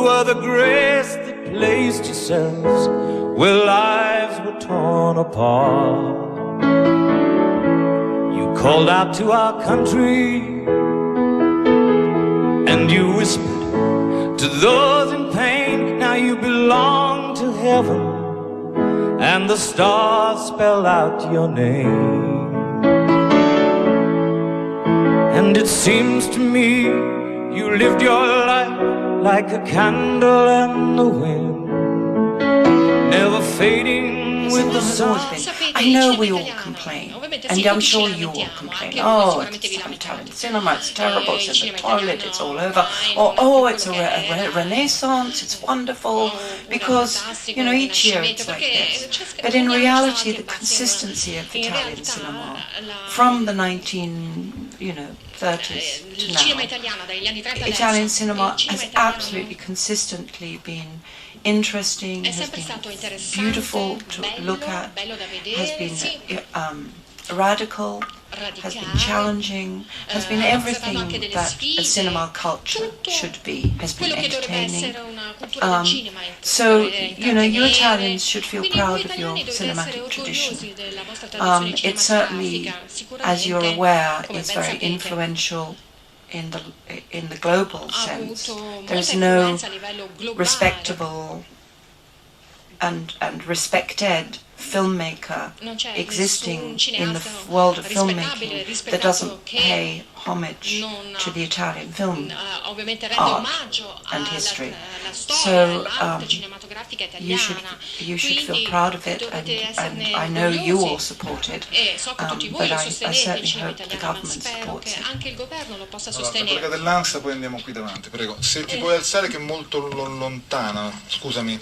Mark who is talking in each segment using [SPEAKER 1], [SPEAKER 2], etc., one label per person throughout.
[SPEAKER 1] were the grace that placed yourselves where lives were torn apart. You called out to our country and you whispered to those in pain. Now you belong to heaven and the stars spell out your name. And it seems to me you lived your life like a candle in the wind, never fading with the sun.
[SPEAKER 2] I know we all complain, and I'm sure you all complain. Oh, it's Italian cinema, it's terrible, it's in the toilet, it's all over. Or, oh, it's a renaissance, it's wonderful. Because, you know, each year it's like this. But in reality, the consistency of Italian cinema from the 1930s to now, Italian cinema has absolutely consistently been interesting, has been beautiful to look at, has been radical, has been challenging, has been everything that a cinema culture should be, has been entertaining. So, you know, you Italians should feel proud of your cinematic tradition. It certainly, as you're aware, is very influential in the global sense. There is no respectable and respected filmmaker existing in the world of filmmaking that doesn't pay homage to the Italian film art and history. So you should feel proud of it, and I know you all support it, but I certainly hope the government supports it.
[SPEAKER 3] Allora, collega dell'Ansa, poi andiamo qui davanti, prego. Se ti puoi alzare, che è molto lontana, scusami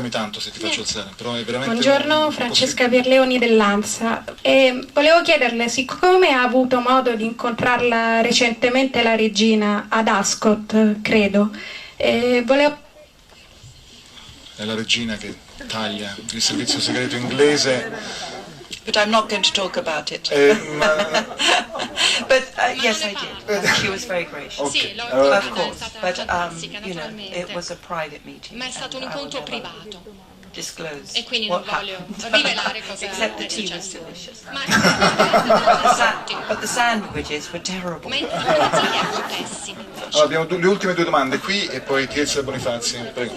[SPEAKER 3] tanto se ti faccio alzare, però è veramente...
[SPEAKER 4] Buongiorno, Francesca Pierleoni dell'Ansa. Volevo chiederle, siccome ha avuto modo di incontrarla recentemente la regina ad Ascot, credo, volevo...
[SPEAKER 3] È la regina che taglia il servizio segreto inglese.
[SPEAKER 2] But I'm not going to talk about it. But yes, I did. She was very gracious.
[SPEAKER 3] Okay.
[SPEAKER 2] Of course, but you know, it was a private meeting.
[SPEAKER 5] Ma è stato un incontro privato.
[SPEAKER 2] Disclose
[SPEAKER 5] e quindi non voglio rivelare cosa
[SPEAKER 2] except the tea was delicious. But the sandwiches were terrible.
[SPEAKER 5] Ma i pezzi erano pessimi.
[SPEAKER 3] Allora, abbiamo le ultime due domande qui e poi Tiezza Bonifazzi. Prego.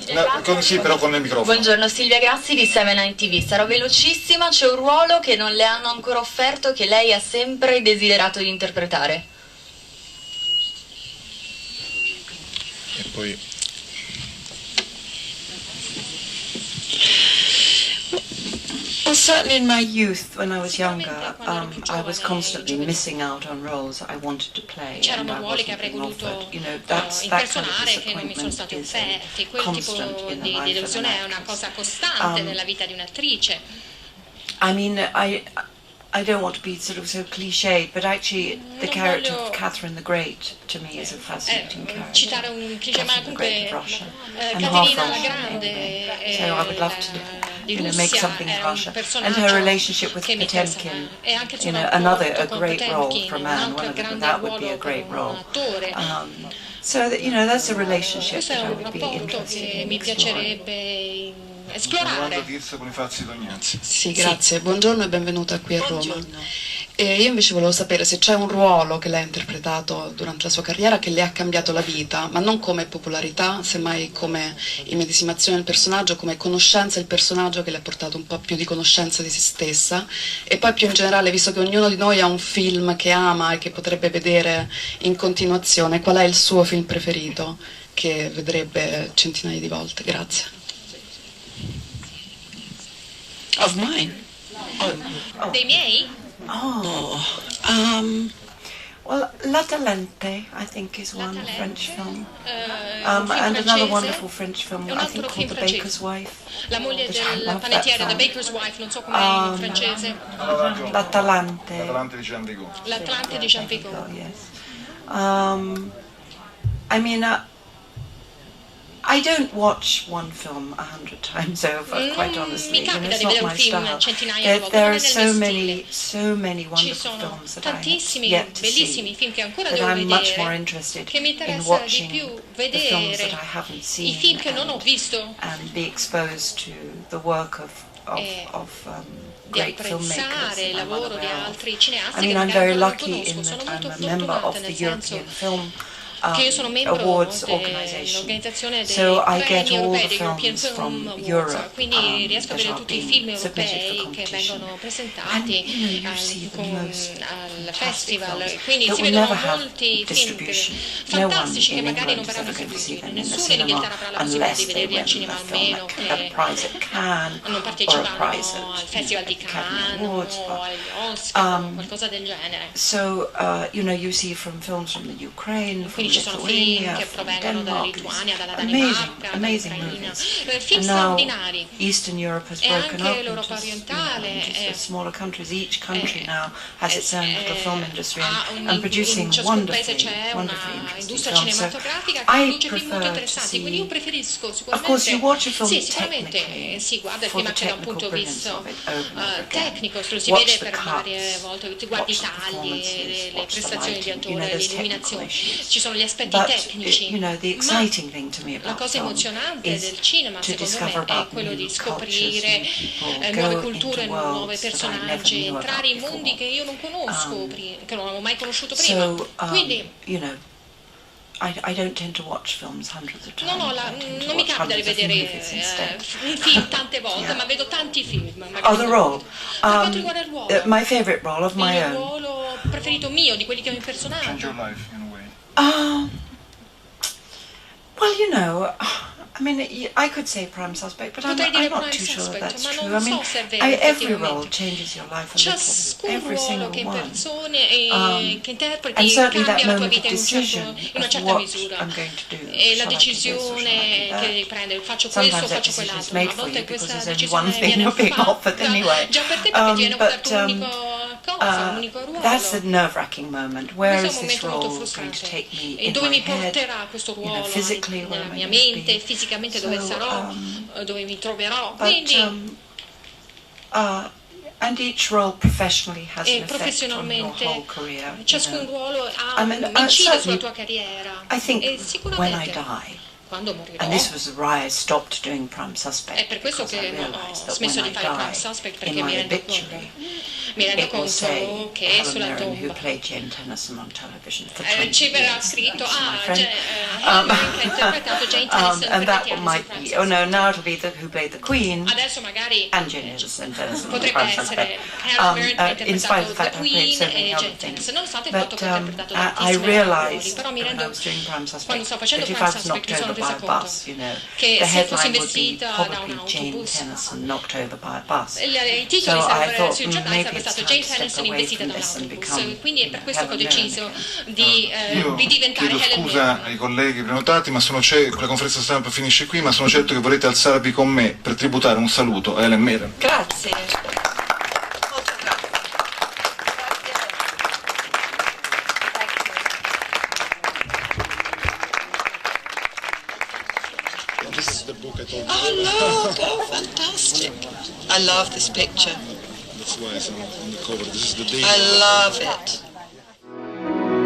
[SPEAKER 3] Sì, però con il microfono.
[SPEAKER 6] Buongiorno, Silvia Grassi di 7 TV. Sarò velocissima, c'è un ruolo che non le hanno ancora offerto che lei ha sempre desiderato di interpretare.
[SPEAKER 3] E poi...
[SPEAKER 2] Well, certainly in my youth, when I was younger, I was constantly missing out on roles I wanted to play, and I wasn't being offered. You know, that kind of disappointment is constant in the life of an actress. I mean, I don't want to be sort of so cliched, but actually the character of Catherine the Great to me is a fascinating character.
[SPEAKER 5] Citare un cliché, ma comunque
[SPEAKER 2] Caterina la Grande, so I would love to, you know, make something in Russia. And her relationship with Potemkin, you know, a great role for a man. That would be a great role. So that, you know, that's a relationship that I would be interested in exploring.
[SPEAKER 5] Esplorare.
[SPEAKER 7] Sì, grazie. Buongiorno e benvenuta qui a Roma. Io invece volevo sapere se c'è un ruolo che lei ha interpretato durante la sua carriera che le ha cambiato la vita, ma non come popolarità, semmai come immedesimazione del personaggio, come conoscenza del personaggio che le ha portato un po' più di conoscenza di se stessa, e poi più in generale, visto che ognuno di noi ha un film che ama e che potrebbe vedere in continuazione, qual è il suo film preferito che vedrebbe centinaia di volte? Grazie.
[SPEAKER 2] Of mine?
[SPEAKER 5] Dei miei?
[SPEAKER 2] Well, La Talente, I think, is one French film. And another wonderful French film, I think, called The Baker's Wife.
[SPEAKER 5] La moglie del panettiere, The Baker's Wife, non so com'è in francese.
[SPEAKER 2] L'Atalante.
[SPEAKER 3] L'Atalante di Jean Vigo.
[SPEAKER 5] L'Atlante di Jean Vigo.
[SPEAKER 2] Yes. I mean, I don't watch one film 100 times over, quite honestly.
[SPEAKER 5] Mi capita di vedere un film centinaia di volte,
[SPEAKER 2] There
[SPEAKER 5] non
[SPEAKER 2] are
[SPEAKER 5] è nel mio
[SPEAKER 2] so many
[SPEAKER 5] Ci
[SPEAKER 2] wonderful
[SPEAKER 5] sono
[SPEAKER 2] films that I have
[SPEAKER 5] tantissimi,
[SPEAKER 2] yet to
[SPEAKER 5] bellissimi
[SPEAKER 2] see,
[SPEAKER 5] film che ancora
[SPEAKER 2] that
[SPEAKER 5] devo
[SPEAKER 2] I'm much more
[SPEAKER 5] vedere,
[SPEAKER 2] interested
[SPEAKER 5] che mi
[SPEAKER 2] in
[SPEAKER 5] interessa di
[SPEAKER 2] watching
[SPEAKER 5] più
[SPEAKER 2] the films
[SPEAKER 5] vedere
[SPEAKER 2] that I haven't
[SPEAKER 5] i
[SPEAKER 2] seen
[SPEAKER 5] film che non ho visto
[SPEAKER 2] and be exposed to the work of
[SPEAKER 5] di
[SPEAKER 2] great filmmakers
[SPEAKER 5] apprezzare il
[SPEAKER 2] that I'm
[SPEAKER 5] lavoro di
[SPEAKER 2] unaware of.
[SPEAKER 5] altri cineasti
[SPEAKER 2] I mean,
[SPEAKER 5] che
[SPEAKER 2] I'm
[SPEAKER 5] magari
[SPEAKER 2] very
[SPEAKER 5] ancora non
[SPEAKER 2] lucky in
[SPEAKER 5] conosco. Sono
[SPEAKER 2] that
[SPEAKER 5] molto
[SPEAKER 2] I'm a member
[SPEAKER 5] fortunata
[SPEAKER 2] of
[SPEAKER 5] nel
[SPEAKER 2] the
[SPEAKER 5] senso
[SPEAKER 2] European Film
[SPEAKER 5] che io sono membro
[SPEAKER 2] Awards Organization.
[SPEAKER 5] dell'organizzazione dei
[SPEAKER 2] So I get
[SPEAKER 5] premi
[SPEAKER 2] all
[SPEAKER 5] europei,
[SPEAKER 2] the
[SPEAKER 5] degli European
[SPEAKER 2] films
[SPEAKER 5] Film
[SPEAKER 2] from
[SPEAKER 5] Awards,
[SPEAKER 2] Europe
[SPEAKER 5] quindi riesco a
[SPEAKER 2] that
[SPEAKER 5] vedere
[SPEAKER 2] are
[SPEAKER 5] tutti i
[SPEAKER 2] being
[SPEAKER 5] film
[SPEAKER 2] submitted for
[SPEAKER 5] europei che
[SPEAKER 2] competition.
[SPEAKER 5] vengono
[SPEAKER 2] And
[SPEAKER 5] presentati
[SPEAKER 2] you see the most
[SPEAKER 5] al
[SPEAKER 2] fantastic
[SPEAKER 5] festival,
[SPEAKER 2] films
[SPEAKER 5] quindi
[SPEAKER 2] that
[SPEAKER 5] si
[SPEAKER 2] will
[SPEAKER 5] vedono
[SPEAKER 2] never have
[SPEAKER 5] molti film
[SPEAKER 2] distribution.
[SPEAKER 5] fantastici
[SPEAKER 2] No
[SPEAKER 5] che
[SPEAKER 2] one in
[SPEAKER 5] magari non
[SPEAKER 2] England is
[SPEAKER 5] verranno
[SPEAKER 2] ever going to see
[SPEAKER 5] distribuiti,
[SPEAKER 2] them in the
[SPEAKER 5] nessuno in
[SPEAKER 2] cinema
[SPEAKER 5] Inghilterra avrà la possibilità di
[SPEAKER 2] unless they
[SPEAKER 5] vederli al
[SPEAKER 2] win
[SPEAKER 5] cinema
[SPEAKER 2] a film
[SPEAKER 5] almeno
[SPEAKER 2] a
[SPEAKER 5] che
[SPEAKER 2] prize at Cannes
[SPEAKER 5] non
[SPEAKER 2] or a
[SPEAKER 5] partecipano
[SPEAKER 2] prize
[SPEAKER 5] al
[SPEAKER 2] at
[SPEAKER 5] Festival di
[SPEAKER 2] Academy
[SPEAKER 5] Cannes
[SPEAKER 2] Awards.
[SPEAKER 5] o agli Oscar o qualcosa del genere.
[SPEAKER 2] So you see from films from the Ukraine, from
[SPEAKER 5] Quindi ci sono film
[SPEAKER 2] Lithuania,
[SPEAKER 5] che
[SPEAKER 2] from
[SPEAKER 5] provengono dalla
[SPEAKER 2] Denmark,
[SPEAKER 5] Lituania, dalla
[SPEAKER 2] amazing,
[SPEAKER 5] Danimarca,
[SPEAKER 2] amazing
[SPEAKER 5] dall'Ucraina.
[SPEAKER 2] movies.
[SPEAKER 5] Film
[SPEAKER 2] And now
[SPEAKER 5] straordinari.
[SPEAKER 2] Eastern Europe has
[SPEAKER 5] E
[SPEAKER 2] broken
[SPEAKER 5] anche
[SPEAKER 2] up
[SPEAKER 5] l'Europa orientale
[SPEAKER 2] into smaller countries. Each country now has its own little
[SPEAKER 5] eh,
[SPEAKER 2] film industry
[SPEAKER 5] in
[SPEAKER 2] and producing
[SPEAKER 5] ciascun paese
[SPEAKER 2] wonderfully,
[SPEAKER 5] c'è
[SPEAKER 2] wonderfully
[SPEAKER 5] una
[SPEAKER 2] interesting
[SPEAKER 5] industria
[SPEAKER 2] films. So
[SPEAKER 5] cinematografica che
[SPEAKER 2] I
[SPEAKER 5] produce film molto
[SPEAKER 2] prefer to
[SPEAKER 5] interessanti, quindi io
[SPEAKER 2] see.
[SPEAKER 5] preferisco
[SPEAKER 2] Of course, you
[SPEAKER 5] sicuramente
[SPEAKER 2] watch a film
[SPEAKER 5] sì, sicuramente
[SPEAKER 2] technically
[SPEAKER 5] si guarda il
[SPEAKER 2] for
[SPEAKER 5] film
[SPEAKER 2] the
[SPEAKER 5] anche da un
[SPEAKER 2] technical
[SPEAKER 5] punto di
[SPEAKER 2] brilliance
[SPEAKER 5] vista
[SPEAKER 2] of it over and over again.
[SPEAKER 5] tecnico, lo si
[SPEAKER 2] Watch
[SPEAKER 5] vede
[SPEAKER 2] the
[SPEAKER 5] per
[SPEAKER 2] cuts,
[SPEAKER 5] varie volte, ti guardi i
[SPEAKER 2] watch the
[SPEAKER 5] tagli,
[SPEAKER 2] performances,
[SPEAKER 5] le
[SPEAKER 2] watch the
[SPEAKER 5] prestazioni di
[SPEAKER 2] lighting,
[SPEAKER 5] attore, le
[SPEAKER 2] those technical
[SPEAKER 5] illuminazioni,
[SPEAKER 2] issues.
[SPEAKER 5] ci sono gli aspetti
[SPEAKER 2] But
[SPEAKER 5] tecnici,
[SPEAKER 2] the exciting thing to me
[SPEAKER 5] la
[SPEAKER 2] about
[SPEAKER 5] cosa
[SPEAKER 2] film
[SPEAKER 5] emozionante
[SPEAKER 2] is
[SPEAKER 5] del cinema
[SPEAKER 2] to
[SPEAKER 5] secondo
[SPEAKER 2] discover
[SPEAKER 5] me è
[SPEAKER 2] about
[SPEAKER 5] quello di
[SPEAKER 2] new cultures,
[SPEAKER 5] scoprire
[SPEAKER 2] new people,
[SPEAKER 5] nuove
[SPEAKER 2] go
[SPEAKER 5] culture,
[SPEAKER 2] into
[SPEAKER 5] nuovi
[SPEAKER 2] worlds that I never
[SPEAKER 5] personaggi,
[SPEAKER 2] knew
[SPEAKER 5] entrare in
[SPEAKER 2] about
[SPEAKER 5] mondi
[SPEAKER 2] before.
[SPEAKER 5] che io non conosco, che non avevo mai conosciuto prima.
[SPEAKER 2] So,
[SPEAKER 5] Quindi
[SPEAKER 2] I don't tend to watch films hundreds of times.
[SPEAKER 5] non mi capita di vedere un film tante volte, ma vedo tanti film.
[SPEAKER 2] The role.
[SPEAKER 5] Per quanto riguarda il ruolo,
[SPEAKER 2] My favorite role of my
[SPEAKER 5] il
[SPEAKER 2] own.
[SPEAKER 5] ruolo preferito mio, di quelli che ho impersonato.
[SPEAKER 3] Change your life in a way.
[SPEAKER 2] Well, I mean, I could say Prime Suspect, but I'm
[SPEAKER 5] Potrei dire
[SPEAKER 2] not
[SPEAKER 5] Prime
[SPEAKER 2] too sure
[SPEAKER 5] Suspect,
[SPEAKER 2] that's
[SPEAKER 5] ma
[SPEAKER 2] true.
[SPEAKER 5] non
[SPEAKER 2] I mean,
[SPEAKER 5] so se è vero,
[SPEAKER 2] every
[SPEAKER 5] effettivamente.
[SPEAKER 2] role changes your life a little.
[SPEAKER 5] Ciascun
[SPEAKER 2] Every
[SPEAKER 5] ruolo
[SPEAKER 2] single
[SPEAKER 5] che
[SPEAKER 2] one.
[SPEAKER 5] persone che interpreti
[SPEAKER 2] And certainly
[SPEAKER 5] cambia
[SPEAKER 2] that
[SPEAKER 5] la tua
[SPEAKER 2] moment
[SPEAKER 5] vita
[SPEAKER 2] of
[SPEAKER 5] in
[SPEAKER 2] decision
[SPEAKER 5] una
[SPEAKER 2] of
[SPEAKER 5] certa
[SPEAKER 2] what
[SPEAKER 5] misura.
[SPEAKER 2] I'm going to do.
[SPEAKER 5] E la
[SPEAKER 2] Shall I do this or shall I
[SPEAKER 5] decisione
[SPEAKER 2] do that?
[SPEAKER 5] che prendi, faccio questo o
[SPEAKER 2] Sometimes that
[SPEAKER 5] faccio
[SPEAKER 2] decision is
[SPEAKER 5] quell'altro, ma
[SPEAKER 2] made
[SPEAKER 5] a
[SPEAKER 2] for
[SPEAKER 5] volte
[SPEAKER 2] you because
[SPEAKER 5] questa
[SPEAKER 2] there's only one
[SPEAKER 5] decisione
[SPEAKER 2] thing
[SPEAKER 5] viene
[SPEAKER 2] you're being
[SPEAKER 5] fatta
[SPEAKER 2] offered anyway.
[SPEAKER 5] già per te perché ti viene offerto
[SPEAKER 2] but,
[SPEAKER 5] un'unica cosa, un unico ruolo.
[SPEAKER 2] that's the nerve-wracking moment. Where
[SPEAKER 5] Questo è
[SPEAKER 2] is
[SPEAKER 5] un
[SPEAKER 2] this
[SPEAKER 5] momento molto
[SPEAKER 2] role going to
[SPEAKER 5] frustrante.
[SPEAKER 2] take me
[SPEAKER 5] E
[SPEAKER 2] in
[SPEAKER 5] dove
[SPEAKER 2] my
[SPEAKER 5] mi
[SPEAKER 2] head?
[SPEAKER 5] porterà questo ruolo,
[SPEAKER 2] Physically, where
[SPEAKER 5] nella
[SPEAKER 2] am I
[SPEAKER 5] mia
[SPEAKER 2] going to
[SPEAKER 5] mente,
[SPEAKER 2] be?
[SPEAKER 5] fisicamente dove sarò, dove mi troverò.
[SPEAKER 2] But,
[SPEAKER 5] Quindi
[SPEAKER 2] and each role professionally has an effect on your
[SPEAKER 5] professionalmente
[SPEAKER 2] whole career.
[SPEAKER 5] ciascun ruolo
[SPEAKER 2] I mean,
[SPEAKER 5] incide
[SPEAKER 2] certainly,
[SPEAKER 5] sulla tua carriera.
[SPEAKER 2] I think
[SPEAKER 5] E
[SPEAKER 2] when I
[SPEAKER 5] sicuramente
[SPEAKER 2] die,
[SPEAKER 5] quando morirò.
[SPEAKER 2] and this was why I stopped doing Prime Suspect.
[SPEAKER 5] È per questo
[SPEAKER 2] because I
[SPEAKER 5] che ho
[SPEAKER 2] realized that
[SPEAKER 5] smesso
[SPEAKER 2] when
[SPEAKER 5] di
[SPEAKER 2] I
[SPEAKER 5] fare Prime
[SPEAKER 2] die,
[SPEAKER 5] Suspect,
[SPEAKER 2] in
[SPEAKER 5] perché
[SPEAKER 2] my obituary,
[SPEAKER 5] mi rendo
[SPEAKER 2] it will say
[SPEAKER 5] conto che
[SPEAKER 2] Helen
[SPEAKER 5] sulla
[SPEAKER 2] Mirren, who
[SPEAKER 5] tomba
[SPEAKER 2] played Jane Tennyson on television for 20
[SPEAKER 5] ci verrà
[SPEAKER 2] years.
[SPEAKER 5] scritto
[SPEAKER 2] Thanks to my
[SPEAKER 5] Helen
[SPEAKER 2] friend.
[SPEAKER 5] Mirren che ha interpretato Jane Tennyson
[SPEAKER 2] And
[SPEAKER 5] per
[SPEAKER 2] that
[SPEAKER 5] 20 anni
[SPEAKER 2] might
[SPEAKER 5] su Prime
[SPEAKER 2] be, oh no,
[SPEAKER 5] Suspect.
[SPEAKER 2] now it'll be who played the Queen
[SPEAKER 5] Adesso magari
[SPEAKER 2] and Jane Tennyson on
[SPEAKER 5] potrebbe
[SPEAKER 2] Prime
[SPEAKER 5] essere
[SPEAKER 2] Suspect.
[SPEAKER 5] Helen Mirren che ha
[SPEAKER 2] In spite of the
[SPEAKER 5] interpretato
[SPEAKER 2] fact
[SPEAKER 5] The
[SPEAKER 2] I played
[SPEAKER 5] Queen
[SPEAKER 2] so
[SPEAKER 5] e
[SPEAKER 2] many other
[SPEAKER 5] Jane
[SPEAKER 2] things.
[SPEAKER 5] Tennyson, nonostante il fatto
[SPEAKER 2] But
[SPEAKER 5] che ho interpretato
[SPEAKER 2] I
[SPEAKER 5] tantissimi ruoli,
[SPEAKER 2] realized
[SPEAKER 5] però mi
[SPEAKER 2] when I
[SPEAKER 5] rendo
[SPEAKER 2] was doing Prime
[SPEAKER 5] quando
[SPEAKER 2] Suspect
[SPEAKER 5] sto facendo
[SPEAKER 2] that if
[SPEAKER 5] Prime
[SPEAKER 2] I was
[SPEAKER 5] Suspect mi
[SPEAKER 2] knocked
[SPEAKER 5] sono
[SPEAKER 2] over
[SPEAKER 5] resa
[SPEAKER 2] by a
[SPEAKER 5] conto
[SPEAKER 2] bus,
[SPEAKER 5] che
[SPEAKER 2] the
[SPEAKER 5] se fossi
[SPEAKER 2] headline would be
[SPEAKER 5] investita da un
[SPEAKER 2] probably Jane
[SPEAKER 5] autobus
[SPEAKER 2] Tennyson knocked over by a bus.
[SPEAKER 5] i titoli
[SPEAKER 2] So I
[SPEAKER 5] sarebbero
[SPEAKER 2] thought,
[SPEAKER 5] sui giornali
[SPEAKER 2] maybe
[SPEAKER 5] sarebbe
[SPEAKER 2] it's
[SPEAKER 5] stato
[SPEAKER 2] time
[SPEAKER 5] Jane
[SPEAKER 2] to step
[SPEAKER 5] Tennyson
[SPEAKER 2] away
[SPEAKER 5] investita
[SPEAKER 2] from
[SPEAKER 5] da un
[SPEAKER 2] this and
[SPEAKER 5] autobus,
[SPEAKER 2] become
[SPEAKER 5] quindi è per questo che ho
[SPEAKER 2] Helen Mirren
[SPEAKER 5] deciso
[SPEAKER 2] again.
[SPEAKER 5] di diventare
[SPEAKER 3] chiedo
[SPEAKER 5] Helen
[SPEAKER 3] scusa
[SPEAKER 5] Mirren.
[SPEAKER 3] ai colleghi prenotati, ma la conferenza stampa finisce qui, ma sono certo che vorrete alzarvi con me per tributare un saluto a Helen Mirren.
[SPEAKER 2] Grazie.
[SPEAKER 3] This is the book I told you.
[SPEAKER 8] Oh, look! Oh, fantastic. I love this picture.
[SPEAKER 3] That's why it's on the cover. This is the day.
[SPEAKER 8] I love it.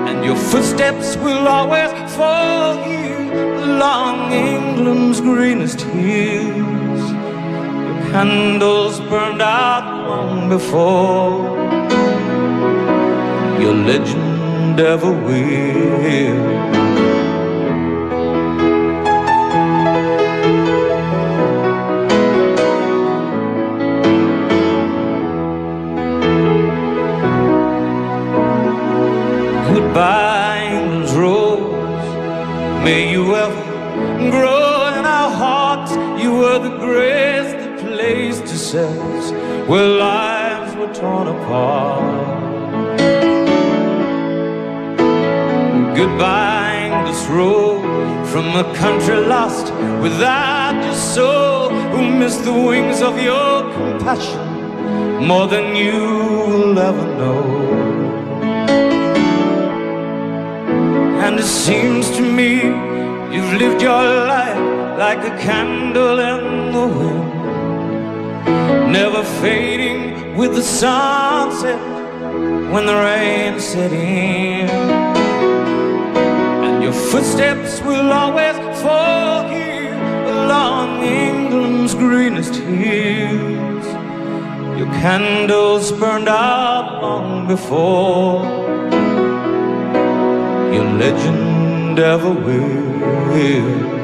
[SPEAKER 1] And your footsteps will always fall here along England's greenest hills. Your candles burned out long before your legend ever will. Goodbye, England's rose. May you ever grow in our hearts. You were the grace that placed yourselves where lives were torn apart. Goodbye, English road, from a country lost without your soul, who missed the wings of your compassion more than you will ever know. And it seems to me you've lived your life like a candle in the wind, never fading with the sunset when the rain set in. And your footsteps will always fall here along England's greenest hills. Your candles burned out long before your legend ever will.